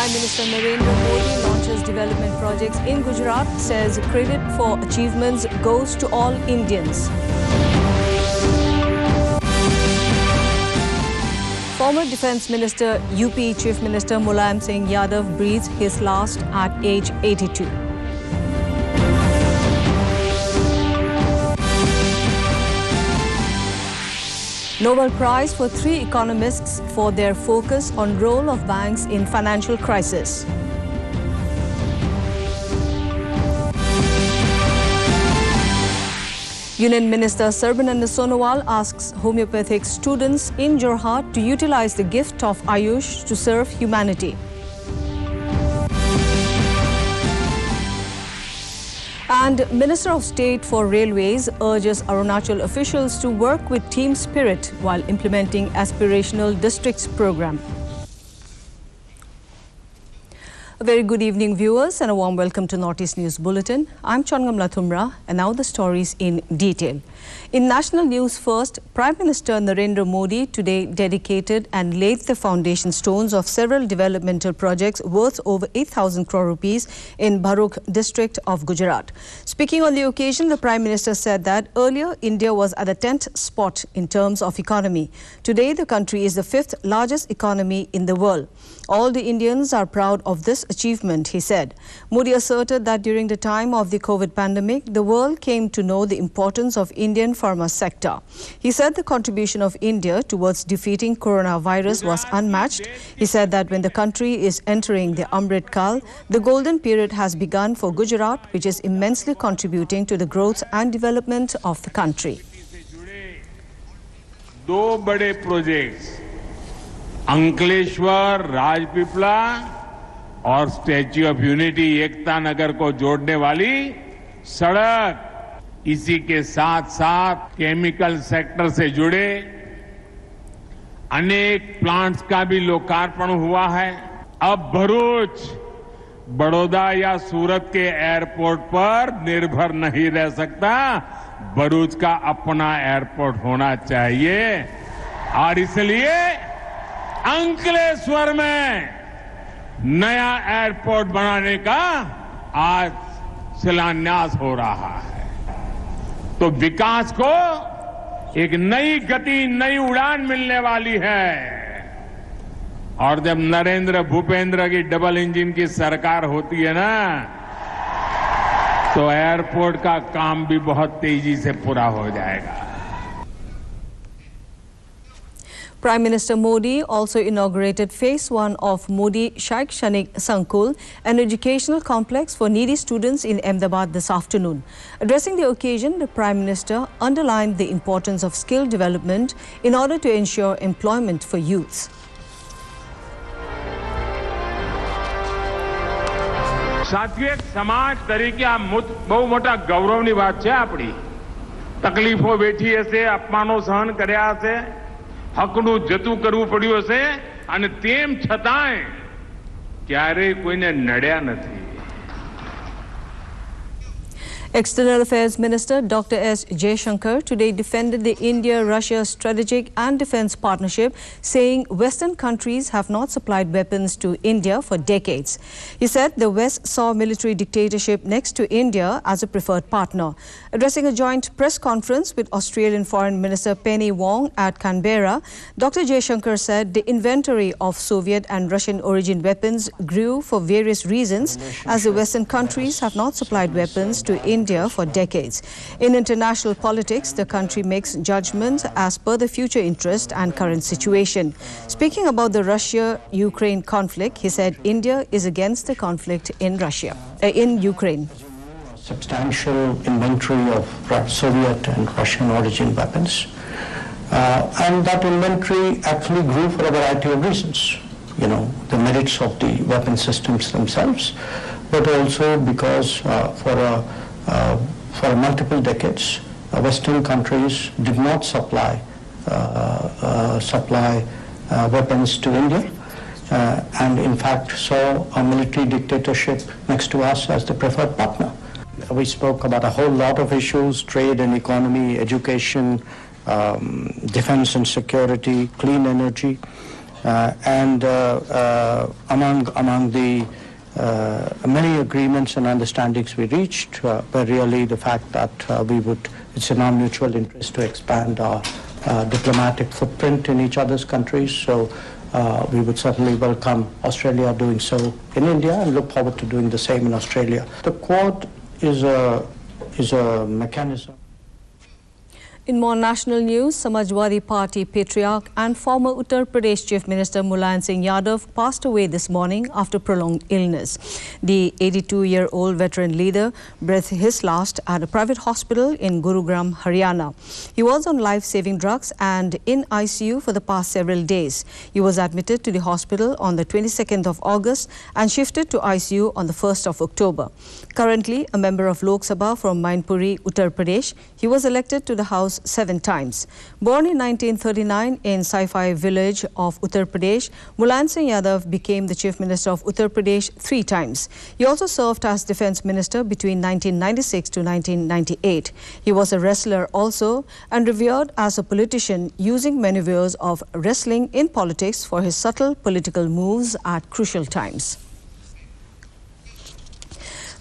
Prime Minister Narendra Modi launches development projects in Gujarat, says credit for achievements goes to all Indians. Former Defence Minister, UP Chief Minister Mulayam Singh Yadav breathes his last at age 82. Nobel Prize for 3 economists for their focus on role of banks in financial crisis. Union Minister Sarbananda Sonowal asks homeopathic students in Jorhat to utilize the gift of Ayush to serve humanity. And Minister of State for Railways urges Arunachal officials to work with team spirit while implementing aspirational districts program. A very good evening, viewers, and a warm welcome to Northeast News Bulletin. I'm Chongam Lathumra, and now the stories in detail. In national news first, Prime Minister Narendra Modi today dedicated and laid the foundation stones of several developmental projects worth over 8,000 crore rupees in Bharuch district of Gujarat. Speaking on the occasion, the Prime Minister said that earlier India was at the 10th spot in terms of economy. Today, the country is the 5th largest economy in the world. All the Indians are proud of this achievement, he said. Modi asserted that during the time of the COVID pandemic, the world came to know the importance of Indian pharma sector. He said the contribution of India towards defeating coronavirus was unmatched. He said that when the country is entering the Amrit Kal, the golden period has begun for Gujarat, which is immensely contributing to the growth and development of the country. 2 बड़े projects Ankleshwar, Rajpipla और statue of unity Ekta Nagar को जोड़ने वाली सड़क, इसी के साथ साथ केमिकल सेक्टर से जुड़े अनेक प्लांट्स का भी लोकार्पण हुआ है। अब भरूच, बड़ौदा या सूरत के एयरपोर्ट पर निर्भर नहीं रह सकता। भरूच का अपना एयरपोर्ट होना चाहिए और इसलिए अंकलेश्वर में नया एयरपोर्ट बनाने का आज शिलान्यास हो रहा है। तो विकास को एक नई गति, नई उड़ान मिलने वाली है। और जब नरेंद्र भूपेंद्र की डबल इंजन की सरकार होती है ना, तो एयरपोर्ट का काम भी बहुत तेजी से पूरा हो जाएगा। Prime Minister Modi also inaugurated Phase 1 of Modi Shaikshanik Sankul, an educational complex for needy students in Ahmedabad this afternoon. Addressing the occasion, the Prime Minister underlined the importance of skill development in order to ensure employment for youths. साथियों, एक समाज तरीके आ बहु मोटा गौरवनी बात है। अपनी तकलीफों वेठी हशे, अपमानो सहन कर्या हशे, हकનું જતું કરવું પડ્યું હશે અને તેમ છતાંય ક્યારેય કોઈને નડ્યા નથી। External Affairs Minister Dr. S. Jaishankar today defended the India-Russia strategic and defense partnership, saying Western countries have not supplied weapons to India for decades. He said the West saw military dictatorship next to India as a preferred partner. Addressing a joint press conference with Australian Foreign Minister Penny Wong at Canberra, Dr. Jaishankar said the inventory of Soviet and Russian origin weapons grew for various reasons, as the Western countries have not supplied weapons to India for decades. In international politics, the country makes judgments as per the future interest and current situation. Speaking about the Russia-Ukraine conflict, he said India is against the conflict in Ukraine. Substantial inventory of Soviet and Russian origin weapons. And that inventory actually grew for a variety of reasons. You know, the merits of the weapon systems themselves, but also because for multiple decades, Western countries did not supply weapons to India, and in fact saw a military dictatorship next to us as the preferred partner. We spoke about a whole lot of issues: trade and economy, education, defense and security, clean energy. and among the many agreements and understandings we reached were really the fact that it's in our mutual interest to expand our diplomatic footprint in each other's countries. So we would certainly welcome Australia doing so in India and look forward to doing the same in Australia. The Quad is a mechanism. In more national news, Samajwadi Party patriarch and former Uttar Pradesh Chief Minister Mulayam Singh Yadav passed away this morning after prolonged illness. The 82-year-old veteran leader breathed his last at a private hospital in Gurugram, Haryana. He was on life-saving drugs and in ICU for the past several days. He was admitted to the hospital on the 22nd of August and shifted to ICU on the 1st of October. Currently a member of Lok Sabha from Mainpuri, Uttar Pradesh, he was elected to the House 7 times. Born in 1939 in Saifai village of Uttar Pradesh, Mulayam Singh Yadav became the Chief Minister of Uttar Pradesh 3 times. He also served as Defence Minister between 1996 to 1998. He was a wrestler also and revered as a politician, using maneuvers of wrestling in politics for his subtle political moves at crucial times.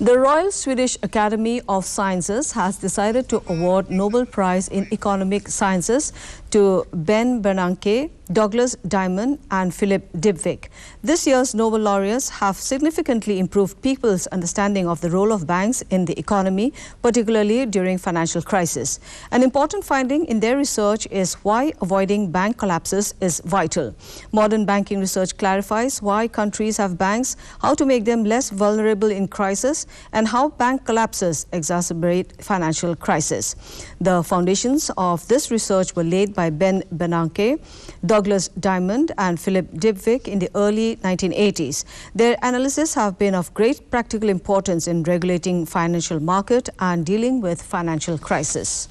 The Royal Swedish Academy of Sciences has decided to award Nobel Prize in Economic Sciences to Ben Bernanke, Douglas Diamond and Philip Dybvig. This year's Nobel laureates have significantly improved people's understanding of the role of banks in the economy, particularly during financial crisis. An important finding in their research is why avoiding bank collapses is vital. Modern banking research clarifies why countries have banks, how to make them less vulnerable in crisis, and how bank collapses exacerbate financial crisis. The foundations of this research were laid by Ben Bernanke, Douglas Diamond and Philip Dybvig in the early 1980s. Their analyses have been of great practical importance in regulating financial market and dealing with financial crisis.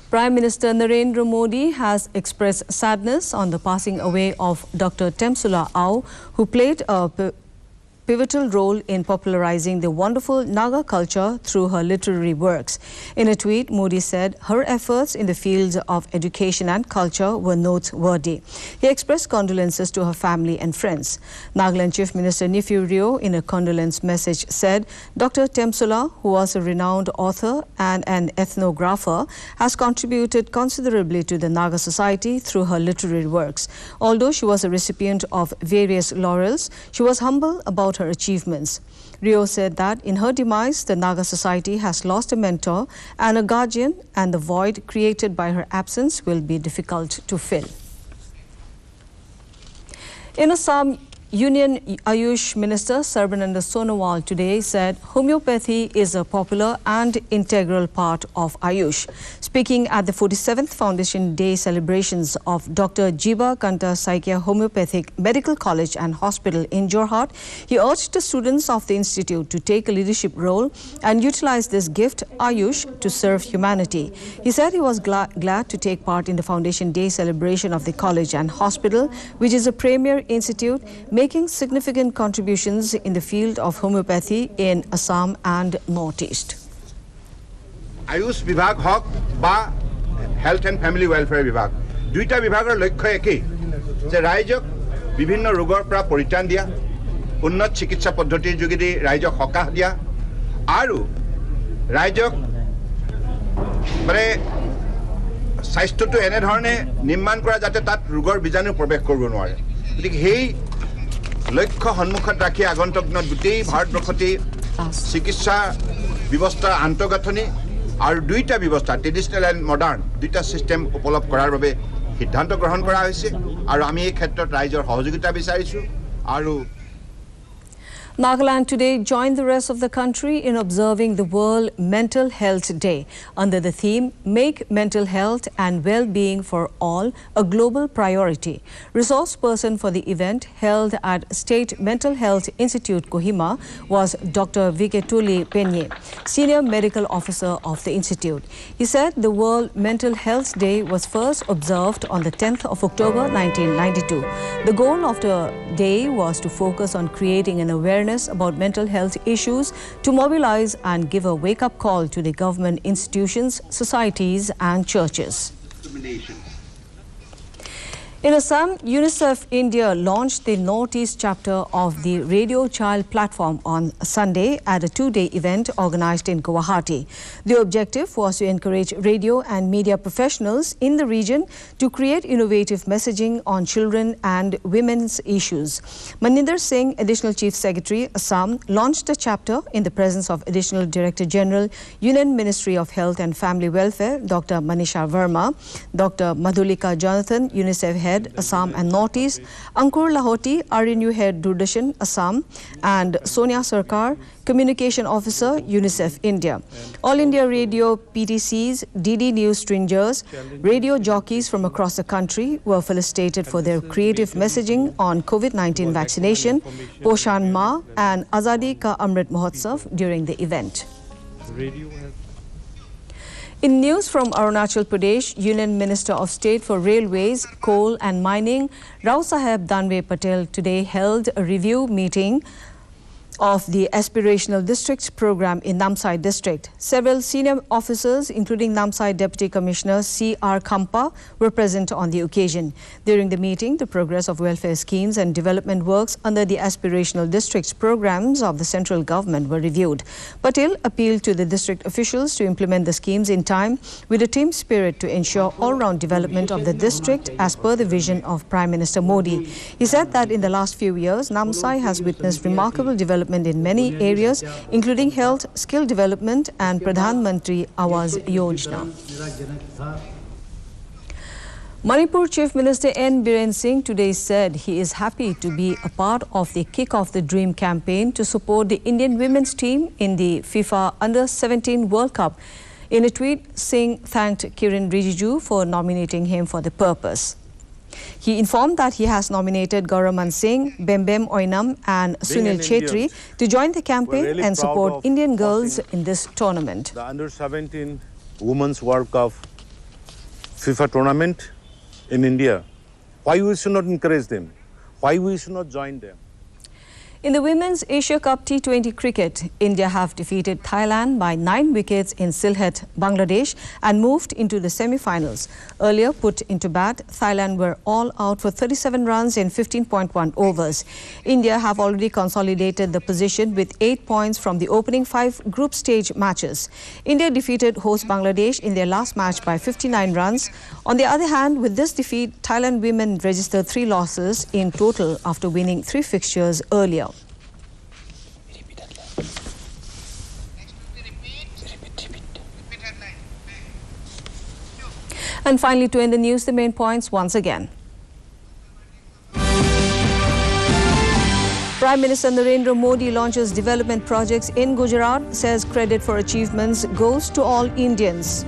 Prime Minister Narendra Modi has expressed sadness on the passing away of Dr. Temsula Au, who played a pivotal role in popularizing the wonderful Naga culture through her literary works. In a tweet, Modi said her efforts in the fields of education and culture were noteworthy. He expressed condolences to her family and friends. Nagaland Chief Minister Neiphiu Rio, in a condolence message, said Dr. Temsula, who was a renowned author and an ethnographer, has contributed considerably to the Naga society through her literary works. Although she was a recipient of various laurels, she was humble about her achievements. Rio said that in her demise, the Naga society has lost a mentor and a guardian, and the void created by her absence will be difficult to fill. In Assam, Union Ayush Minister Sarbananda Sonowal today said homeopathy is a popular and integral part of Ayush. Speaking at the 47th Foundation Day celebrations of Dr. Jiba Kanta Saikia Homeopathic Medical College and Hospital in Jorhat, he urged the students of the institute to take a leadership role and utilize this gift, Ayush, to serve humanity. He said he was glad to take part in the Foundation Day celebration of the college and hospital, which is a premier institute making significant contributions in the field of homeopathy in Assam and Northeast. Ayush Vibhag Hok ba Health and Family Welfare Vibhag. Duita Vibhagar Lokho Eki. Je Raijok Bibhinno Rogor pra Poritan dia, Unnot Chikitsa Paddhotir Jogedi Raijok Hokah dia, Aru Raijok Mane Saisthoto ene dhorone nimman kora jate tat rogor bijanu probesh koribo nware. Gotike hei লক্ষ্য সন্মুখত ৰাখি আগন্তুক দিনত গোটেই ভাৰতবৰ্ষতে চিকিৎসা ব্যৱস্থা আন্তঃগাঁথনি আৰু দুইটা ব্যৱস্থা ট্ৰেডিশনেল এণ্ড মডাৰ্ণ দুইটা সিস্টেম উপলব্ধ কৰাৰ বাবে সিদ্ধান্ত গ্ৰহণ কৰা হৈছে আৰু আমি এই ক্ষেত্ৰত ৰাইজৰ সহযোগিতা বিচাৰিছো আৰু Nagaland today joined the rest of the country in observing the World Mental Health Day under the theme Make Mental Health and Well-Being for All a Global Priority. Resource person for the event held at State Mental Health Institute Kohima was Dr. Viketuli Penye, Senior Medical Officer of the Institute. He said the World Mental Health Day was first observed on the 10th of October 1992. The goal of the day was to focus on creating an awareness about mental health issues, to mobilize and give a wake-up call to the government institutions, societies and churches. In Assam, UNICEF India launched the Northeast chapter of the Radio Child platform on Sunday at a two-day event organized in Guwahati. The objective was to encourage radio and media professionals in the region to create innovative messaging on children and women's issues. Maninder Singh, Additional Chief Secretary, Assam, launched the chapter in the presence of Additional Director General, Union Ministry of Health and Family Welfare, Dr. Manisha Verma, Dr. Madhulika Jonathan, UNICEF Head, Assam and Northeast, Ankur Lahoti, RNU Head, Doordarshan, Assam, and Sonia Sarkar, Communication Officer, UNICEF India. All India Radio PTCs, DD News Stringers, radio jockeys from across the country were felicitated for their creative messaging on COVID-19 vaccination, Poshan Ma, and Azadi Ka Amrit Mahotsav during the event. In news from Arunachal Pradesh, Union Minister of State for Railways, Coal and Mining, Rao Saheb Danve Patel today held a review meeting of the Aspirational Districts program in Namsai district. Several senior officers, including Namsai Deputy Commissioner C.R. Khampa, were present on the occasion. During the meeting, the progress of welfare schemes and development works under the Aspirational Districts programs of the central government were reviewed. Patel appealed to the district officials to implement the schemes in time with a team spirit to ensure all-round development of the district as per the vision of Prime Minister Modi. He said that in the last few years, Namsai has witnessed remarkable development in many areas, including health, skill development and Pradhan Mantri Awas Yojana. Manipur Chief Minister N. Biren Singh today said he is happy to be a part of the Kick Off the Dream campaign to support the Indian women's team in the FIFA Under-17 World Cup. In a tweet, Singh thanked Kiren Rijiju for nominating him for the purpose. He informed that he has nominated Gauraman Singh, Bembem Oinam and Sunil Chetri to join the campaign and support Indian girls in this tournament. The Under-17 Women's World Cup FIFA tournament in India. Why we should not encourage them? Why we should not join them? In the Women's Asia Cup T20 cricket, India have defeated Thailand by 9 wickets in Sylhet, Bangladesh and moved into the semi-finals. Earlier put into bat, Thailand were all out for 37 runs in 15.1 overs. India have already consolidated the position with 8 points from the opening 5 group stage matches. India defeated host Bangladesh in their last match by 59 runs. On the other hand, with this defeat, Thailand women registered 3 losses in total after winning 3 fixtures earlier. And finally, to end the news, the main points once again. Prime Minister Narendra Modi launches development projects in Gujarat, says credit for achievements goes to all Indians.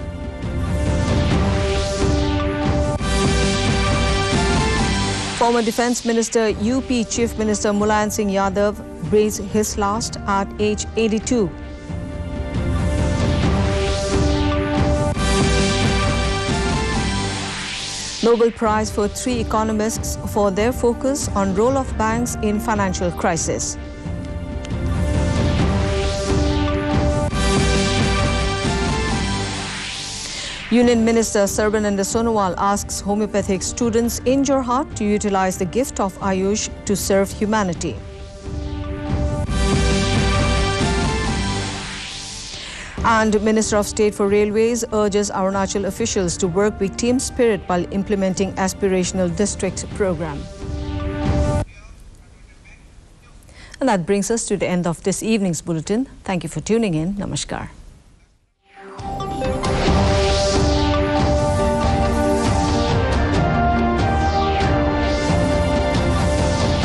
Former Defence Minister, UP Chief Minister Mulayam Singh Yadav breathes his last at age 82. Nobel Prize for 3 economists for their focus on role of banks in financial crisis. Union Minister Sarbananda Sonowal asks homeopathic students in Jorhat to utilize the gift of Ayush to serve humanity. And Minister of State for Railways urges Arunachal officials to work with team spirit while implementing Aspirational District program. And that brings us to the end of this evening's bulletin. Thank you for tuning in. Namaskar.